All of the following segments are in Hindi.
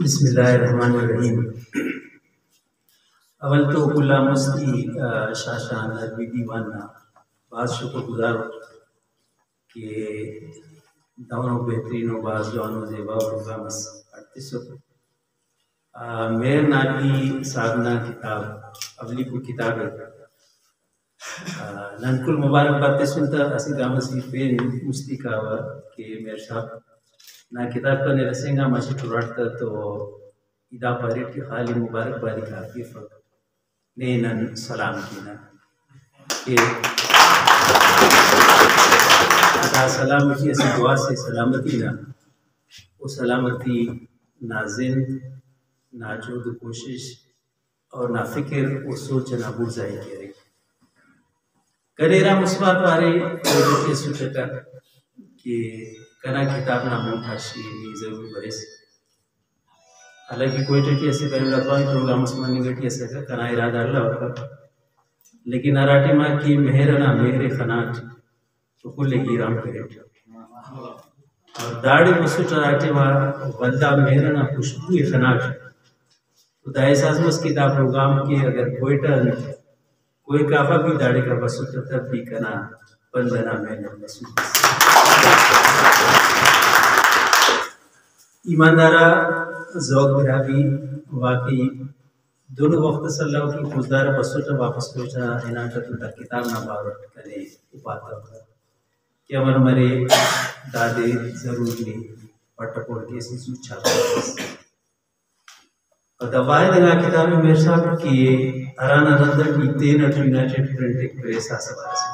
बिस्मिल्लाहिर्रहमानिर्रहीम। अवल तो कुल्ला मस्ती शाशान अरबी दीवाना बाज शुक्रगुजार कि दोनों बेहतरीन बाज जवानों जेबा प्रोग्राम्स अड़तीस मेर नाटी साधना किताब अवली को किताब है ननकुल मुबारक बातें सुनता असी गामसी पेन मुस्ती का कि मेरे साहब ना किताब का निरसेंगा माशी टुराटता तो इदा पारिट की खाली मुबारक बारी का फक ने नन सलाम की ना कि अदा सलाम की ऐसी दुआ से सलामती ना वो सलामती नाजिन नाजूद कोशिश और ना फिक्र वो सोच ना बुझाई के रही करेरा मुस्वार पारे के सुचका कि कना किताब ना मोठाशी नी जरूर बरेस हालांकि कोई टटी ऐसे पहले लगवाई प्रोग्राम उसमें निगटी ऐसे का कना इरादा अल्लाह का लेकिन अराटी माँ की मेहरना मेहरे खनाट तो कुल की राम करे और दाढ़ी मसू चराटे माँ बंदा मेहरना खुशबू खनाट तो दायसाज मस किताब प्रोग्राम की अगर कोई काफा भी दाढ़ी का बसु तब भी कना बंदना मेहनत बसु ईमानदारा ज़ौक़ बिरावी वाकई दोनों वक्त सल्लल्लाहु की खुशदार बसोटा वापस पहुंचा इनाटा तो किताब ना बावट करे उपाता कि अमर मरे दादे जरूर ली पटपोड़ के सी सूचा और दवाई लगा किताब में मेरे साहब कि अराना रंदर की तेन यूनाइटेड प्रिंटिंग प्रेस आसपास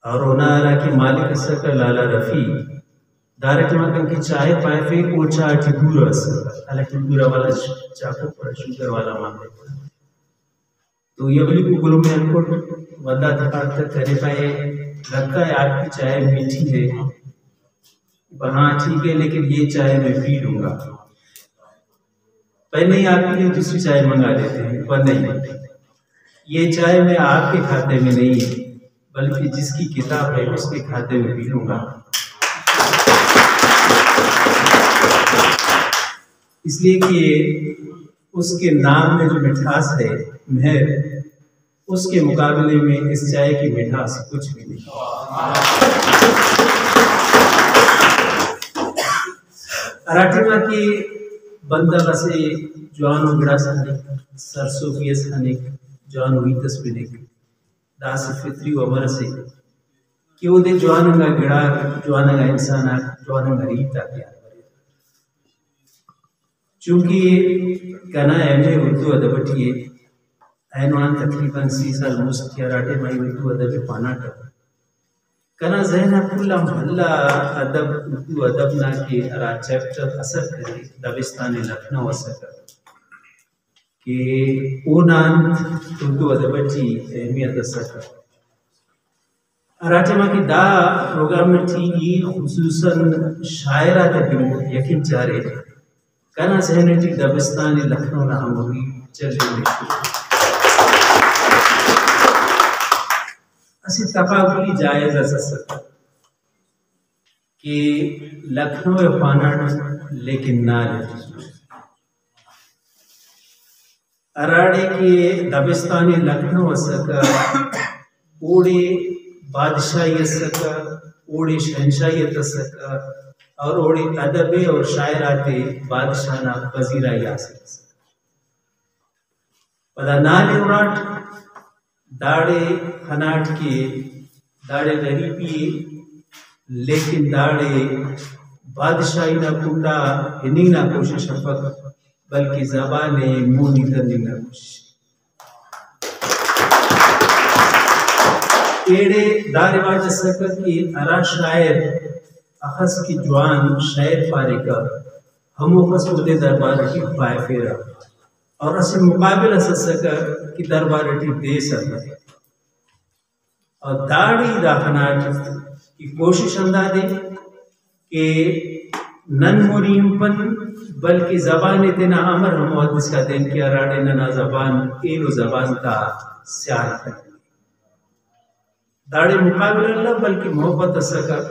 और ओनारा की मालिक सकर लाला रफी डायरेक्ट मकन की चाय पाए फिर ऊंचा टिबूरा हालांकि टिबूरा वाला चाकू पर शुगर वाला मामले तो ये वाली को गुलू में अनकोट वदा तक करे पाए लगता है आपकी चाय मीठी है हाँ ठीक है लेकिन ये चाय मैं पी लूंगा पर नहीं आपके लिए दूसरी चाय मंगा लेते हैं पर नहीं ये चाय मैं आपके खाते में नहीं है बल्कि जिसकी किताब है उसके खाते में पी लूंगा इसलिए कि उसके नाम में जो मिठास है मेहर उसके मुकाबले में इस चाय की मिठास कुछ भी नहीं अराठीमा की बंदा बसे जवान गिड़ा सनिक सरसों की सनिक जवान हुई तस्वीर दास फित्री वबर से कि वो दे जवान का गिड़ा जवान का इंसान जवान का रीता क्या चूंकि कना एमए उर्दू अदबटी है ऐनवान तकरीबन 30 साल मुस्किया राटे माई उर्दू अदब पाना टक कना जहना कुल्ला महल्ला अदब उर्दू अदब ना के अरा चैप्टर असर करे दबिस्तान लखनऊ असर कि ओनान उर्दू अदबटी अहमियत असर अराटे मा की दा प्रोग्राम में थी खुसूसन शायरा तक यकीन चारे कना सहनटी दबिस्तान लखनऊ ना हमरी चल असी तकाबुली जायज असर कि लखनऊ फानड़ लेकिन ना अराड़े के दबिस्तानी लखनऊ असक ओड़े बादशाही असक ओड़े शहनशाही असक और ओड़े अदबे और शायराते बादशाहना वजीरा यासिर पदा नाले उराट दाड़े खनाट के दाड़े गरीबी लेकिन दाड़े बादशाही ना कुंडा इन्हीं ना कोशिश फक बल्कि ज़बाने मुनी करने ना कोशिश एड़े दारे वाज सकर की अरा शायर अखस की जवान शायर फारिका हमो खस उदे दरबार की पाए फेरा और असे मुकाबला सकर की दरबार की दे सकर और दाढ़ी दाखनाट की कोशिश अंदाजे के नन मुरीमपन बल्कि जबान तेना अमर हम का दिन के अराड़े नना जबान एलो जबान का स्याल दाढ़ी मुकाबला बल्कि मोहब्बत सकर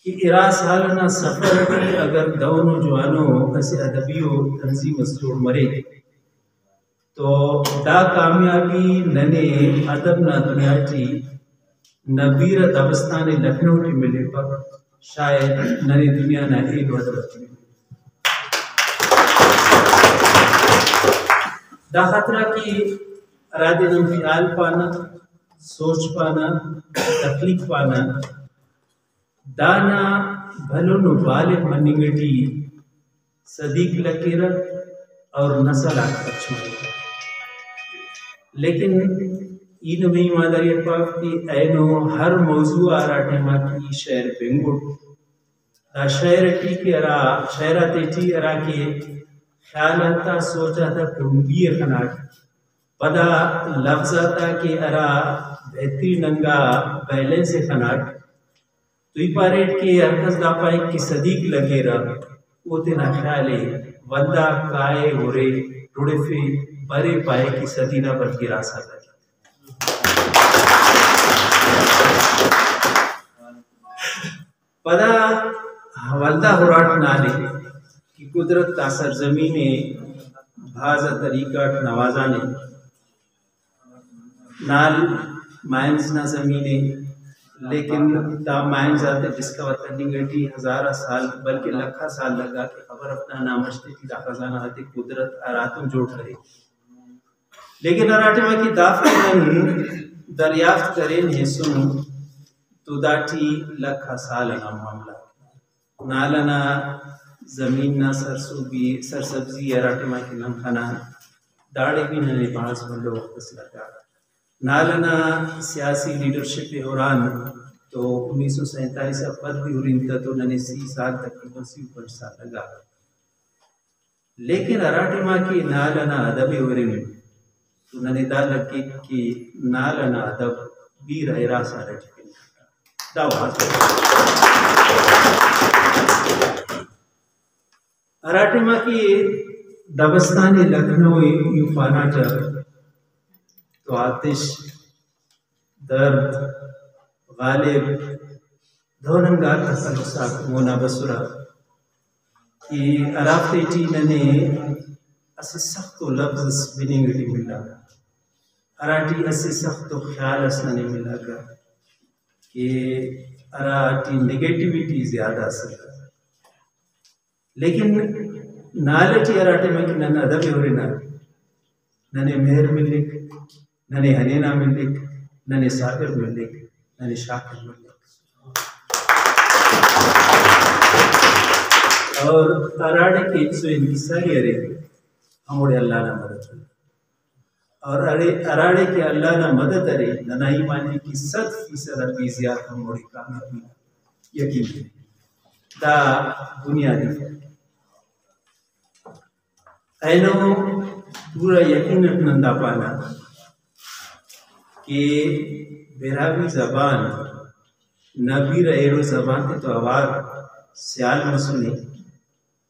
कि इरा सालना सफ़र की अगर दोनों जवानों ऐसे अदबियों तंजीम मसरूर मरे तो दा कामयाबी नने अदब ना दुनिया की नबीर दबस्तान लखनऊ की मिले पर शायद नई दुनिया ना एक वदबती दा खतरा की रादे नम ख्याल पाना सोच पाना तकलीफ पाना दाना भलो नु बाले मनिगटी सदीक लकीर और नसल अच्छा लेकिन इन में ईमानदारी पाक की ऐनो हर मौजू आ रहा टेमा की शहर बेंगुट दा शहर टी के अरा शहरा तेजी अरा के ख्याल आता सोचा था कुंबी खनाट पदा लफ्ज आता के अरा बेहतरीन नंगा बैलेंस खनाट तो पारेट के हरकस दा पाए की सदीक लगे रहा वो तेना ख्याल है वंदा काए होरे टोड़े फे बरे पाए की सदीना बल्कि रासा लगे पदा हवलदा हुराट नाले कि कुदरत का सरजमीने भाजा तरीका नवाजाने नाल माइंस ना जमीने लेकिन दा माइंस आते डिस्कवर करने गई हज़ारा साल बल्कि लखा साल लगा के खबर अपना नामश्ते की दा खजाना आती कुदरत आरातुम जोड़ करे लेकिन अराटे में की दाफन दरियाफ्त करें है सुन तो दाटी लखा साल ना मामला नालना जमीन ना सरसब्जी अराटे में की नम खाना दाड़े भी नने बांस बल्लो वक्त लगा नालना सियासी लीडरशिप दौरान तो 1947 पद भी उरिंता तो नने 30 साल तकरीबन 50 साल लगा लेकिन अराटे माँ की नालना अदब उरिन तो नने दा लगे कि नालना अदब भी रहरा सारा अराटे माँ की दबस्तानी लखनऊ यूफाना तो आतिश दर्द गालिब धोनंगा तसलुसात मोना बसुरा कि अराफते टी नने असे सख्त लफ्ज़ बिनिंगटी मिला अराटी असे सख्त ख्याल असने मिला कि अराटी नेगेटिविटी ज़्यादा असर लेकिन नालटी अराटे में कि नन अदब हो रही नने मेहर मिलिक नने हनेना मिलिक नने साबिर मिलिक नने शाकिर मिलिक और अराड़े के सो इनकी सारी अरे हमारे अल्लाह ना मदद और अराड़े के अल्लाह ना मदद अरे ननाई मानी की 100% अरबी ज़्यादा हमारी कामयाबी यकीन दा बुनियादी ऐनो पूरा यकीन नंदा पाना कि बेरावी जबान नबी रेरो जबान के तो आवाज सियाल मसुनी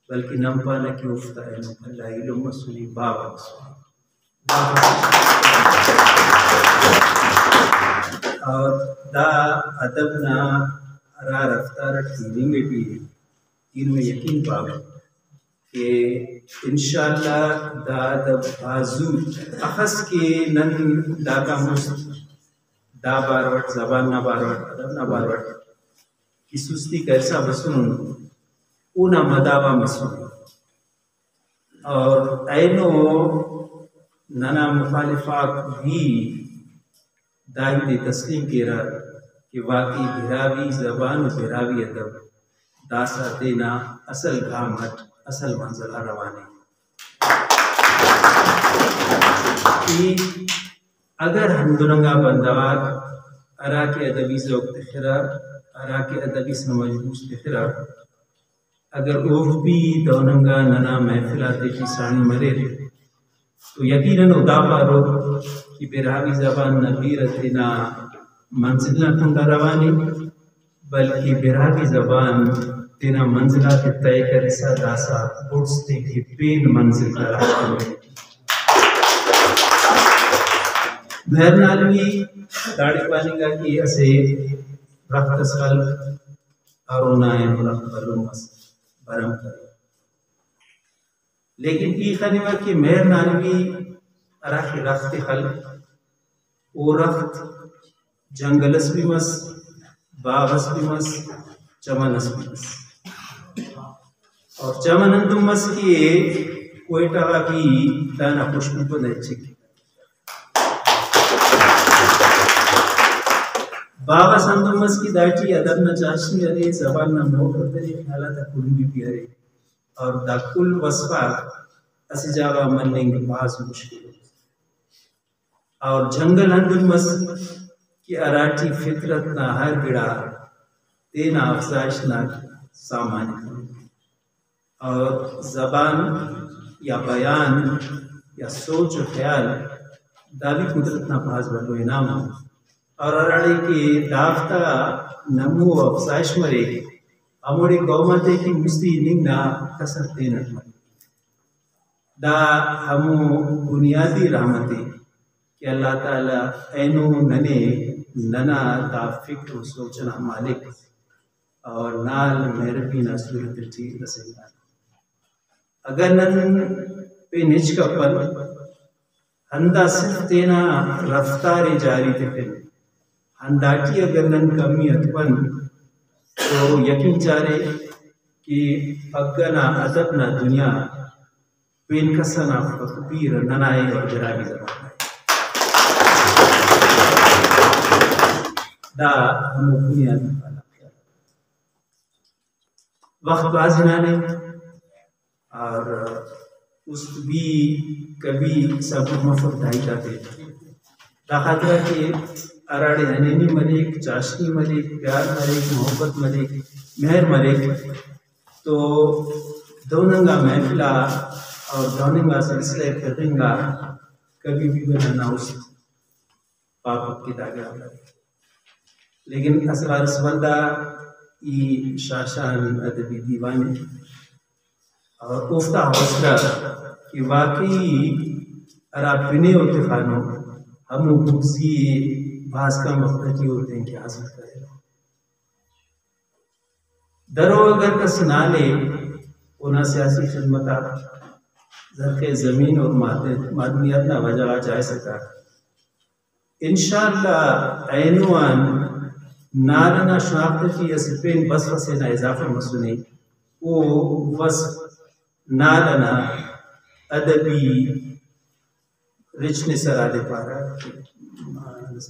बल्कि नम पाना की उफ्ता है अल्लाह इल्म मसुनी बाबा और दा अदब ना रा रफ्तार फीलिंग भी इनमें यकीन पावे कि इंशाअल्लाह दा अदब बाजू अखस के नन दा का मुस्त दा बारवट जबान ना बारवट अदब ना बारवट की सुस्ती कैसा बसुन ऊना मदावा मसुन और ऐनो नना मुखालिफात भी दाई दे तस्लीम केरा कि वाकई भिरावी जबान भिरावी अदब दासा देना असल घामट असल मंजिल रवानी कि अगर हम दुरंगा बंदवाक अरा के अदबी ज़ौक़ खिरा अरा के अदबी समझबूस खिरा अगर ओफ भी दोनंगा नना महफिलाते की सानी मरे तो यकीनन उदापा रो कि बेरावी जबान नबी रतना मंजिल न कुंडा रवानी बल्कि बेरावी जबान तेना मंजिला के तय करे सा दासा उड़ते की पेन मंजिल का रास्ता में मेहरनालवी दाढ़ी पानी का कि ऐसे रफ्त साल हरोनाए मुरब्बलों मस बरम करे। लेकिन ई खनिवा की मेहर नानवी अराखी रफ्त खल ओ रफ्त जंगलस भी मस बावस भी मस चमनस भी मस और चमनंदुम मस की कोई टगा भी दाना पुष्प को नहीं बाबा संदुमस की दाची अदब न चाशनी अरे जबान न मोह करते ख्याला था कुंडी भी अरे और दाकुल वस्फा असी जावा मन्नेंगे पास मुश्किल और जंगल हंदुमस की अराठी फितरत ना हर गिड़ा तेना अफजाइश ना सामान्य और जबान या बयान या सोच और ख्याल दावी कुदरत ना पास बलो इनाम और अराड़ी की दाफ्ता नमू अफसाइश मरे अमोड़ी गौमते की मुस्ती निंगना कसर तेना दा हमू बुनियादी रहमते कि अल्लाह ताला ऐनो नने नना दा फिक्र सोचना मालिक और नाल मेहरबी ना सूरत ठीक रसेगा अगर नन पे निज का पल हंदा सिर्फ तेना रफ्तार जारी थे फिर अंदाटी अगर नन कमी अतपन तो यकीन चारे कि अगना अदब ना दुनिया पेन कसना फकबीर ननाए और जराबी जबान दा हम बुनियादी वक्त बाजिनाने और उस भी कभी सब मफत ढाई जाते दाखिला के अराड़े हनेनी मलिक चाशनी मलिक प्यार मलिक मोहब्बत मलिक मेहर मलिक तो दोनंगा महफिला और दोनंगा सिलसिले फिरंगा कभी भी बनाना उस पाप की दागे लेकिन असरार सवंदा ई शाशान अदबी दीवाने और उफ्ता हौसला कि वाकई अरा बिने होते खानों हम बुक्सी बास का मफरती होते हैं कि हासिल करें दरो अगर कस नाले उना सियासी खिदमता जरखे ज़मीन और मादनियत ना वजह जा सका इंशाअल्लाह ऐनुआन नालना शनाख्त की असफेन बस वसे ना इजाफा मसुनी वो बस नालना अदबी रिचने सरादे पारा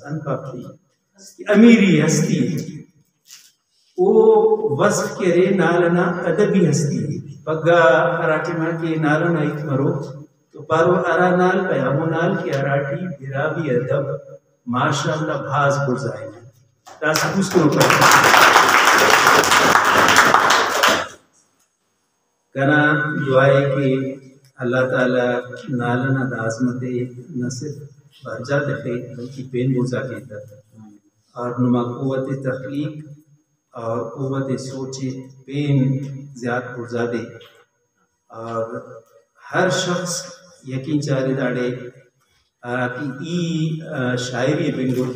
अनपापी अमीरी हस्ती वो वस्फ के रे नालना अदबी हस्ती पग्गा अराठी मां के नालना एक मरो तो पारो अरा नाल पे हमो नाल की अराठी बिराबी अदब माशाअल्लाह भाज गुजाए तास उसको कना दुआए कि अल्लाह ताला नालना दाज़मते न सिर्फ बर्जा दे बल्कि पेन बुझा के और नुमा क़ुव्वत तख्लीक और क़ुव्वत सोचे पेन ज़्यादा बुझा दे और हर शख्स यकीन चारे दाड़े कि ई शायरी बिंगुर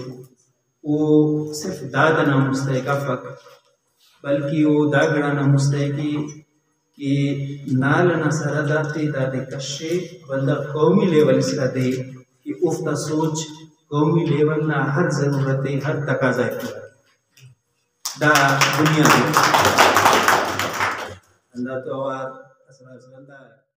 वो सिर्फ दादना मुस्तैका फक बल्कि वो दागड़ाना मुस्तैकी कि नालना सरदाते दादे कशे बंदा कौमी लेवल इसका दे कि उफ्ता सोच कौमी लेवल ना हर जरूरत हर तकाजा दा दुनिया अल्लाह तो और